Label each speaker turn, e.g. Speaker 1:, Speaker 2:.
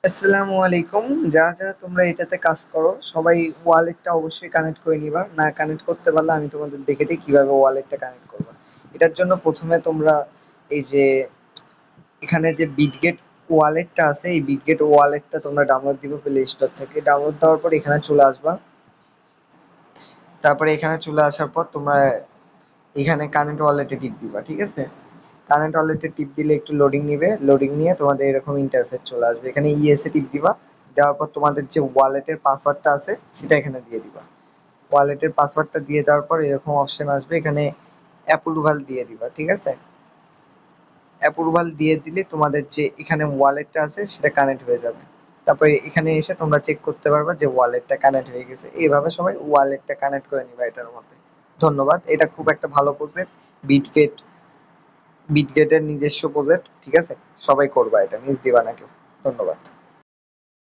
Speaker 1: আসসালামু আলাইকুম। যারা তোমরা এটাতে কাজ করো সবাই ওয়ালেটটা অবশ্যই কানেক্ট করে নিবা। না কানেক্ট করতে পারলে আমি তোমাদের দেখে দিই কিভাবে ওয়ালেটটা কানেক্ট করবা। এটার জন্য প্রথমে তোমরা এই যে এখানে যে বিটগেট ওয়ালেটটা আছে এই বিটগেট ওয়ালেটটা তোমরা ডাউনলোড দিবে প্লে স্টোর থেকে। ডাউনলোড দেওয়ার পর এখানে চলে আসবা। তারপরে এখানে চলে আসার পর তোমরা এখানে কারেন্ট ওয়ালেটে টিপ দিবা, ঠিক আছে? কারেন্ট ওয়ালেটে টিপ দিলে একটু লোডিং নিবে, লোডিং নিয়ে তোমাদের এরকম ইন্টারফেস চলে আসবে। এখানে ইএস এ টিপ দিবা। দেওয়ার পর তোমাদের যে ওয়ালেটের পাসওয়ার্ডটা আছে সেটা এখানে দিয়ে দিবা। ওয়ালেটের পাসওয়ার্ডটা দিয়ে দেওয়ার পর এরকম অপশন আসবে, এখানে অ্যাপ্রুভাল দিয়ে দিবা, ঠিক আছে? অ্যাপ্রুভাল দিয়ে দিলে তোমাদের যে এখানে ওয়ালেটটা আছে সেটা কানেক্ট হয়ে যাবে। তারপরে এখানে এসে তোমরা চেক করতে পারবা যে ওয়ালেটটা কানেক্ট হয়ে গেছে। এইভাবে সবাই ওয়ালেটটা কানেক্ট করে নিবা এটার মধ্যে। ধন্যবাদ। এটা খুব একটা ভালো প্রজেক্ট। বিটগেট বিটগেটের নিজস্ব প্রজেক্ট, ঠিক আছে? সবাই করবা, এটা মিস দিবা না কেউ। ধন্যবাদ।